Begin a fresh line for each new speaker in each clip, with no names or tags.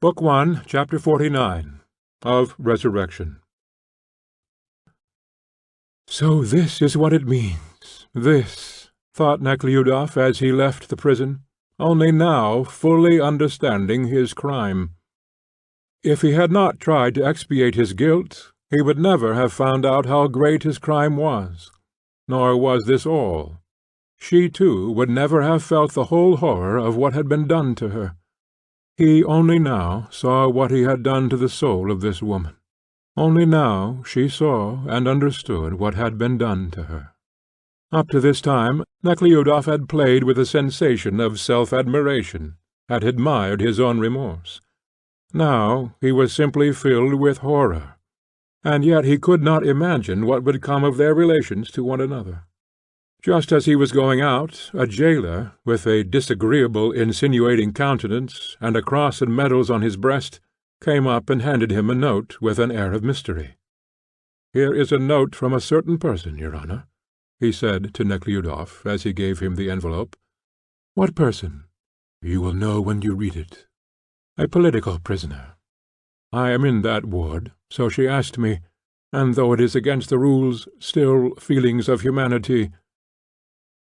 Book 1, Chapter 49, of Resurrection. "So this is what it means, this," thought Nekhludoff as he left the prison, only now fully understanding his crime. If he had not tried to expiate his guilt, he would never have found out how great his crime was. Nor was this all. She, too, would never have felt the whole horror of what had been done to her. He only now saw what he had done to the soul of this woman. Only now she saw and understood what had been done to her. Up to this time Nekhludoff had played with a sensation of self-admiration, had admired his own remorse. Now he was simply filled with horror, and yet he could not imagine what would come of their relations to one another. Just as he was going out, a jailer, with a disagreeable, insinuating countenance, and a cross and medals on his breast, came up and handed him a note with an air of mystery. "Here is a note from a certain person, your honour," he said to Nekhludoff as he gave him the envelope. "What person?" "You will know when you read it." "A political prisoner. I am in that ward, so she asked me, and though it is against the rules, still feelings of humanity—"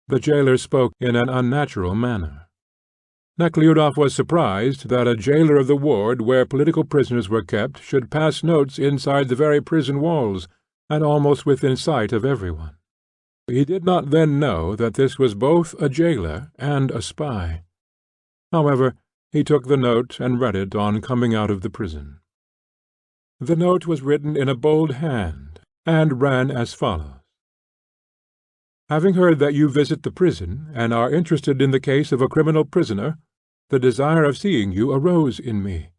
The jailer spoke in an unnatural manner. Nekhludoff was surprised that a jailer of the ward where political prisoners were kept should pass notes inside the very prison walls, and almost within sight of everyone. He did not then know that this was both a jailer and a spy. However, he took the note and read it on coming out of the prison. The note was written in a bold hand, and ran as follows. "Having heard that you visit the prison, and are interested in the case of a criminal prisoner, the desire of seeing you arose in me.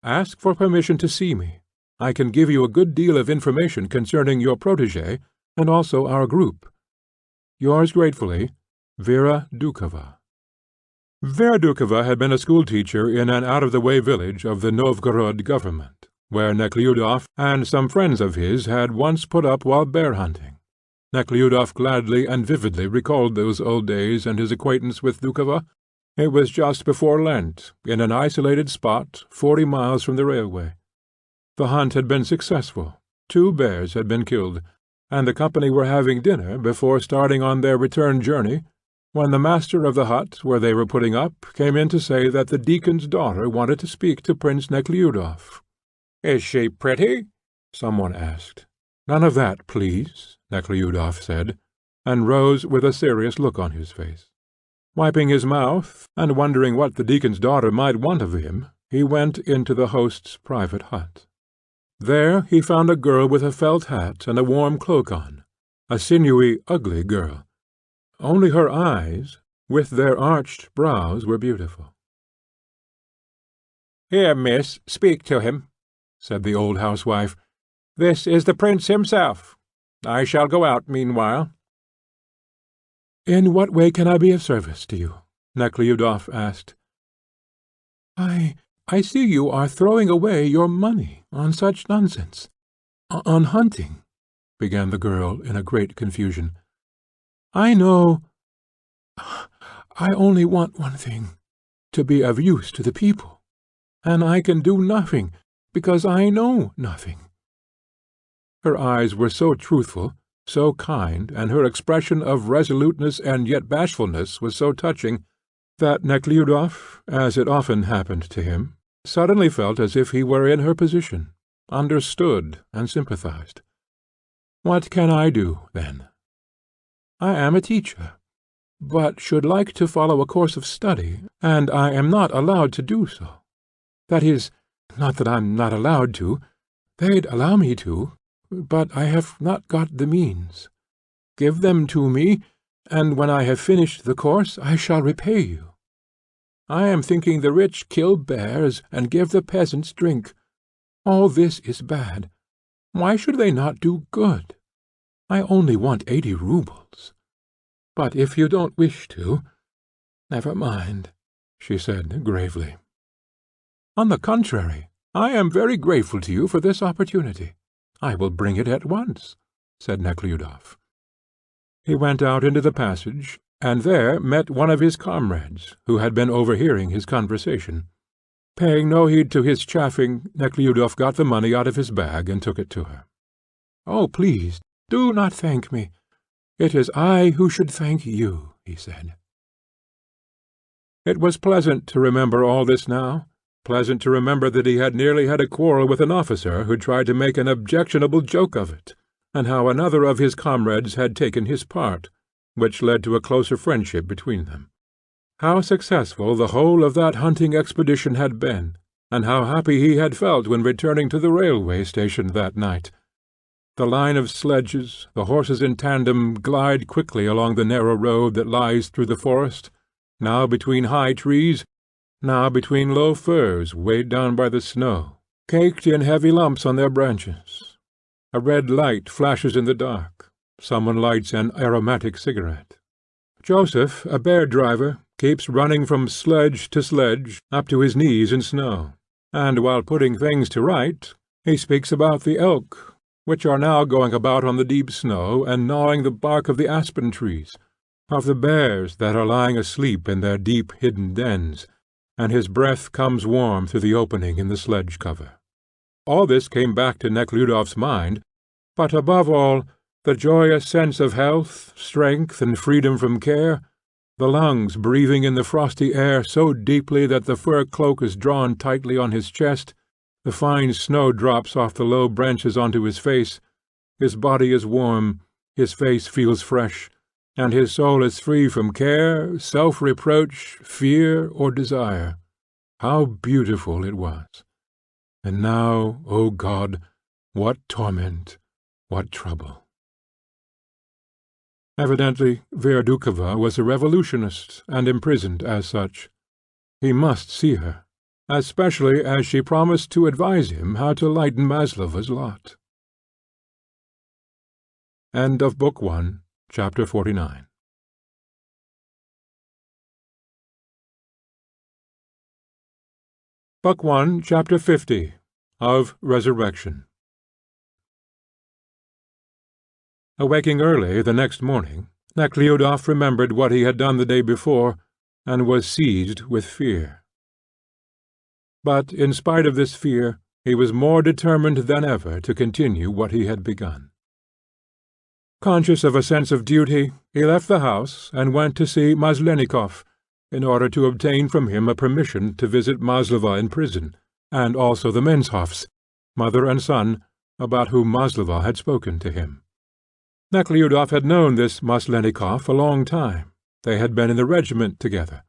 Ask for permission to see me. I can give you a good deal of information concerning your protégé, and also our group. Yours gratefully, Vera Doukhova." Vera Doukhova had been a schoolteacher in an out-of-the-way village of the Novgorod government, where Nekhludoff and some friends of his had once put up while bear-hunting. Nekhludoff gladly and vividly recalled those old days and his acquaintance with Doukhova. It was just before Lent, in an isolated spot 40 miles from the railway. The hunt had been successful, 2 bears had been killed, and the company were having dinner before starting on their return journey, when the master of the hut where they were putting up came in to say that the deacon's daughter wanted to speak to Prince Nekhludoff. "Is she pretty?" someone asked. "None of that, please," Nekhludoff said, and rose with a serious look on his face. Wiping his mouth, and wondering what the deacon's daughter might want of him, he went into the host's private hut. There he found a girl with a felt hat and a warm cloak on, a sinewy, ugly girl. Only her eyes, with their arched brows, were beautiful. "Here, miss, speak to him," said the old housewife. "This is the prince himself. I shall go out meanwhile." "In what way can I be of service to you?" Nekhludoff asked. I see you are throwing away your money on such nonsense. On hunting," began the girl in a great confusion. "I know. I only want one thing, to be of use to the people, and I can do nothing, because I know nothing." Her eyes were so truthful, so kind, and her expression of resoluteness and yet bashfulness was so touching, that Nekhludoff, as it often happened to him, suddenly felt as if he were in her position, understood and sympathized. "What can I do, then?" "I am a teacher, but should like to follow a course of study, and I am not allowed to do so. That is, not that I'm not allowed to. They'd allow me to, but I have not got the means. Give them to me, and when I have finished the course I shall repay you. I am thinking the rich kill bears and give the peasants drink. All this is bad. Why should they not do good? I only want 80 roubles. But if you don't wish to, never mind," she said gravely. "On the contrary, I am very grateful to you for this opportunity. I will bring it at once," said Nekhludoff. He went out into the passage, and there met one of his comrades, who had been overhearing his conversation. Paying no heed to his chaffing, Nekhludoff got the money out of his bag and took it to her. "Oh, please, do not thank me. It is I who should thank you," he said. It was pleasant to remember all this now, pleasant to remember that he had nearly had a quarrel with an officer who tried to make an objectionable joke of it, and how another of his comrades had taken his part, which led to a closer friendship between them. How successful the whole of that hunting expedition had been, and how happy he had felt when returning to the railway station that night. The line of sledges, the horses in tandem, glide quickly along the narrow road that lies through the forest, now between high trees, now between low firs weighed down by the snow, caked in heavy lumps on their branches. A red light flashes in the dark. Someone lights an aromatic cigarette. Joseph, a bear driver, keeps running from sledge to sledge up to his knees in snow, and while putting things to right, he speaks about the elk, which are now going about on the deep snow and gnawing the bark of the aspen trees, of the bears that are lying asleep in their deep hidden dens, and his breath comes warm through the opening in the sledge cover. All this came back to Nekhludoff's mind, but above all, the joyous sense of health, strength, and freedom from care, the lungs breathing in the frosty air so deeply that the fur cloak is drawn tightly on his chest, the fine snow drops off the low branches onto his face, his body is warm, his face feels fresh, and his soul is free from care, self-reproach, fear, or desire. How beautiful it was! And now, O God, what torment, what trouble! Evidently Verdukova was a revolutionist, and imprisoned as such. He must see her, especially as she promised to advise him how to lighten Maslova's lot. End of Book 1, Chapter 49. Book 1, Chapter 50, of Resurrection. Awaking early the next morning, Nekhludoff remembered what he had done the day before, and was seized with fear. But, in spite of this fear, he was more determined than ever to continue what he had begun. Conscious of a sense of duty, he left the house and went to see Maslenikov, in order to obtain from him a permission to visit Maslova in prison, and also the Menshofs, mother and son, about whom Maslova had spoken to him. Nekhludoff had known this Maslenikov a long time. They had been in the regiment together.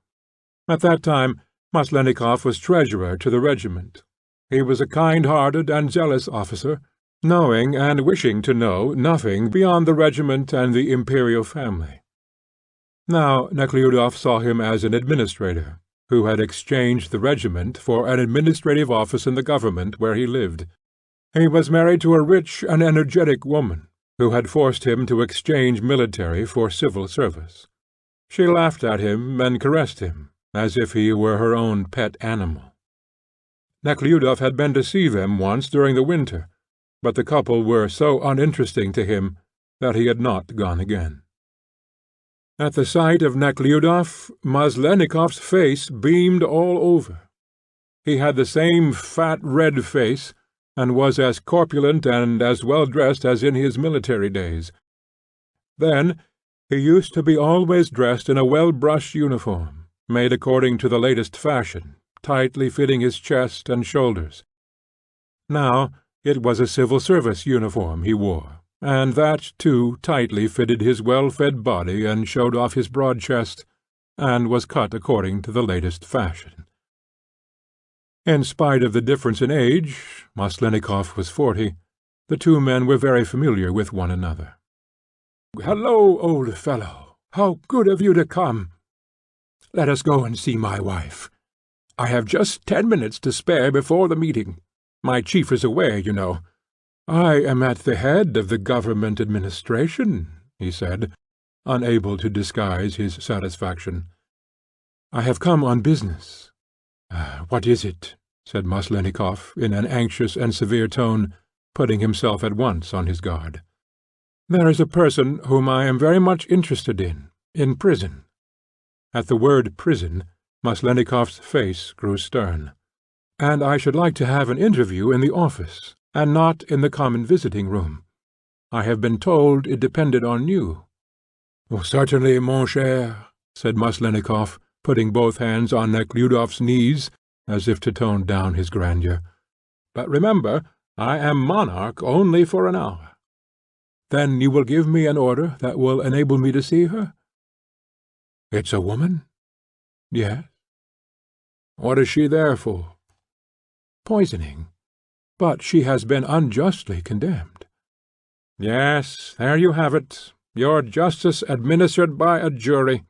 At that time Maslenikov was treasurer to the regiment. He was a kind-hearted and zealous officer, knowing and wishing to know nothing beyond the regiment and the imperial family. Now Nekhludoff saw him as an administrator, who had exchanged the regiment for an administrative office in the government where he lived. He was married to a rich and energetic woman, who had forced him to exchange military for civil service. She laughed at him and caressed him, as if he were her own pet animal. Nekhludoff had been to see them once during the winter, but the couple were so uninteresting to him that he had not gone again. At the sight of Nekhludoff, Maslenikov's face beamed all over. He had the same fat red face, and was as corpulent and as well dressed as in his military days. Then he used to be always dressed in a well-brushed uniform, made according to the latest fashion, tightly fitting his chest and shoulders. Now it was a civil service uniform he wore, and that, too, tightly fitted his well-fed body and showed off his broad chest, and was cut according to the latest fashion. In spite of the difference in age, Maslenikov was 40, the two men were very familiar with one another. "Hello, old fellow! How good of you to come! Let us go and see my wife. I have just 10 minutes to spare before the meeting. My chief is away, you know. I am at the head of the government administration," he said, unable to disguise his satisfaction. "I have come on business." "What is it?" said Maslenikov, in an anxious and severe tone, putting himself at once on his guard. "There is a person whom I am very much interested in prison." At the word prison, Maslenikov's face grew stern. and I should like to have an interview in the office, and not in the common visiting-room. I have been told it depended on you." "Certainly, mon cher," said Maslenikov, putting both hands on Nekhludoff's knees, as if to tone down his grandeur. "But remember, I am monarch only for an hour." "Then you will give me an order that will enable me to see her?" "It's a woman?" "Yes." "What is she there for?" "Poisoning. But she has been unjustly condemned." "Yes, there you have it. Your justice administered by a jury.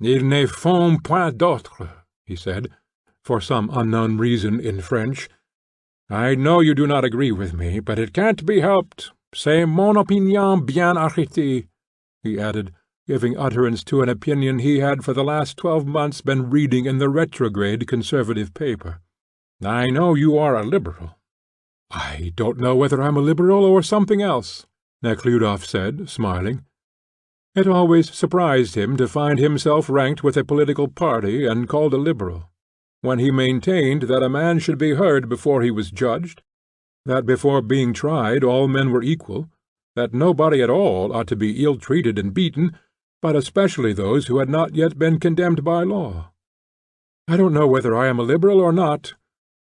Ils ne font point d'autre," he said, for some unknown reason in French. "I know you do not agree with me, but it can't be helped. C'est mon opinion bien arrêtée," he added, giving utterance to an opinion he had for the last 12 months been reading in the retrograde Conservative paper. "I know you are a liberal." "I don't know whether I'm a liberal or something else," Nekhludoff said, smiling. It always surprised him to find himself ranked with a political party and called a liberal, when he maintained that a man should be heard before he was judged, that before being tried all men were equal, that nobody at all ought to be ill-treated and beaten, but especially those who had not yet been condemned by law. I don't know whether I am a liberal or not,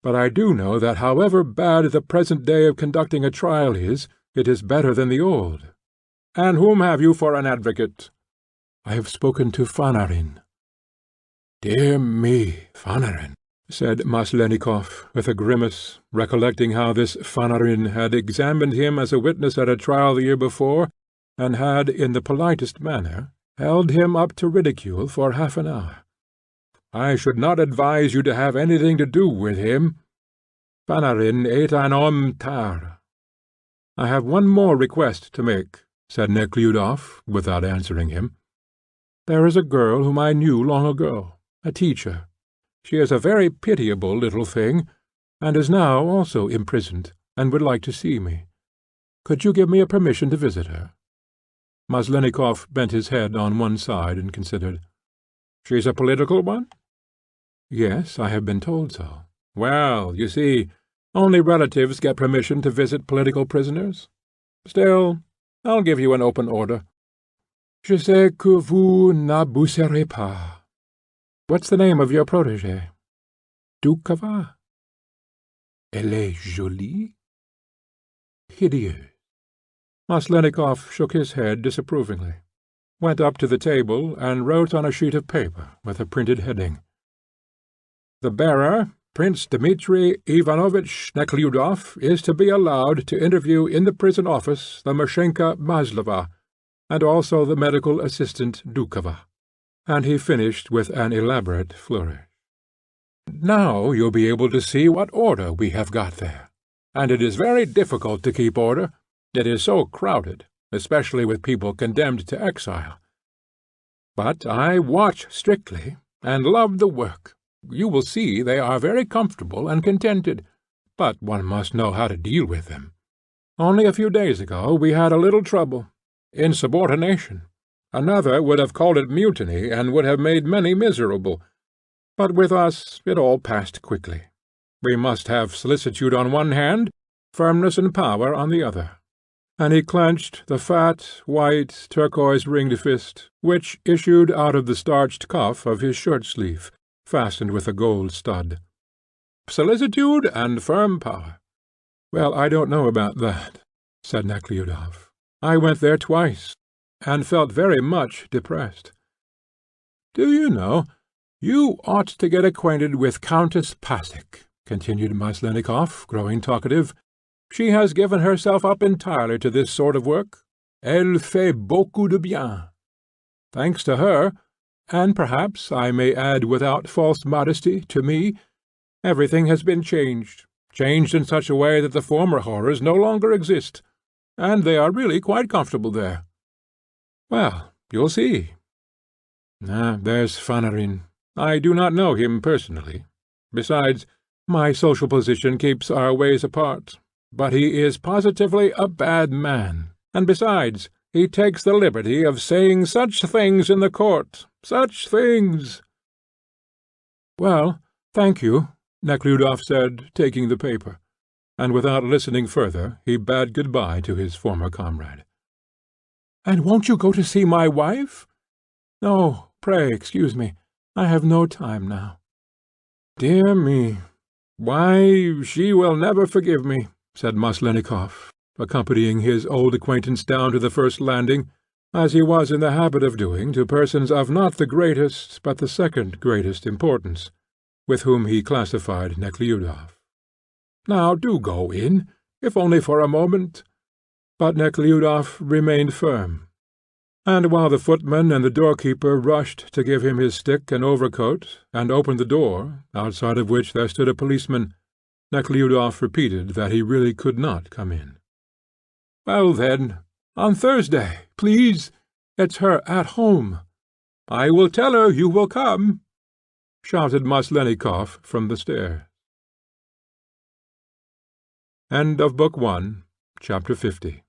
but I do know that however bad the present day of conducting a trial is, it is better than the old. And whom have you for an advocate?" "I have spoken to Fanarin." "Dear me, Fanarin," said Maslenikov, with a grimace, recollecting how this Fanarin had examined him as a witness at a trial the year before, and had, in the politest manner, held him up to ridicule for half an hour. "I should not advise you to have anything to do with him. Fanarin est un homme tare." "I have one more request to make," said Nekhludoff, without answering him. "There is a girl whom I knew long ago, a teacher. She is a very pitiable little thing, and is now also imprisoned, and would like to see me. Could you give me a permission to visit her?" Maslenikov bent his head on one side and considered. "She's a political one?" "Yes, I have been told so." "Well, you see, only relatives get permission to visit political prisoners. Still, I'll give you an open order." "Je sais que vous n'abuserez pas. What's the name of your protégée?" "Dukova." "Elle est jolie?" "Hideous." Maslenikov shook his head disapprovingly, went up to the table, and wrote on a sheet of paper with a printed heading: "The bearer, Prince Dmitri Ivanovitch Nekhludoff, is to be allowed to interview in the prison office the Mashenka Maslova, and also the medical assistant Dukova." And he finished with an elaborate flourish. "Now you'll be able to see what order we have got there. And it is very difficult to keep order. It is so crowded, especially with people condemned to exile. But I watch strictly, and love the work. You will see they are very comfortable and contented, but one must know how to deal with them. Only a few days ago we had a little trouble. Insubordination. Another would have called it mutiny, and would have made many miserable. But with us it all passed quickly. We must have solicitude on one hand, firmness and power on the other." And he clenched the fat, white, turquoise-ringed fist, which issued out of the starched cuff of his shirt-sleeve, fastened with a gold stud. "Solicitude and firm power." "Well, I don't know about that," said Nekhludoff. "I went there twice, and felt very much depressed." "Do you know, you ought to get acquainted with Countess Pasek," continued Maslenikov, growing talkative. "She has given herself up entirely to this sort of work. Elle fait beaucoup de bien. Thanks to her, and perhaps I may add without false modesty, to me, everything has been changed in such a way that the former horrors no longer exist, and they are really quite comfortable there. Well, you'll see. There's Fanarin. I do not know him personally. Besides, my social position keeps our ways apart. But he is positively a bad man, and besides, he takes the liberty of saying such things in the court, such things." "Well, thank you. Nekhludoff said, taking the paper, and without listening further he bade good-bye to his former comrade. "And won't you go to see my wife?" "No, pray excuse me. I have no time now." "Dear me! Why, she will never forgive me," said Maslennikoff, accompanying his old acquaintance down to the first landing, as he was in the habit of doing to persons of not the greatest but the second greatest importance, with whom he classified Nekhludoff. "Now do go in, if only for a moment." But Nekhludoff remained firm, and while the footman and the doorkeeper rushed to give him his stick and overcoat, and opened the door, outside of which there stood a policeman, Nekhludoff repeated that he really could not come in. "Well, then, on Thursday, please. It's her at home." "I will tell her you will come," shouted Maslennikoff from the stairs. End of Book 1, Chapter 50.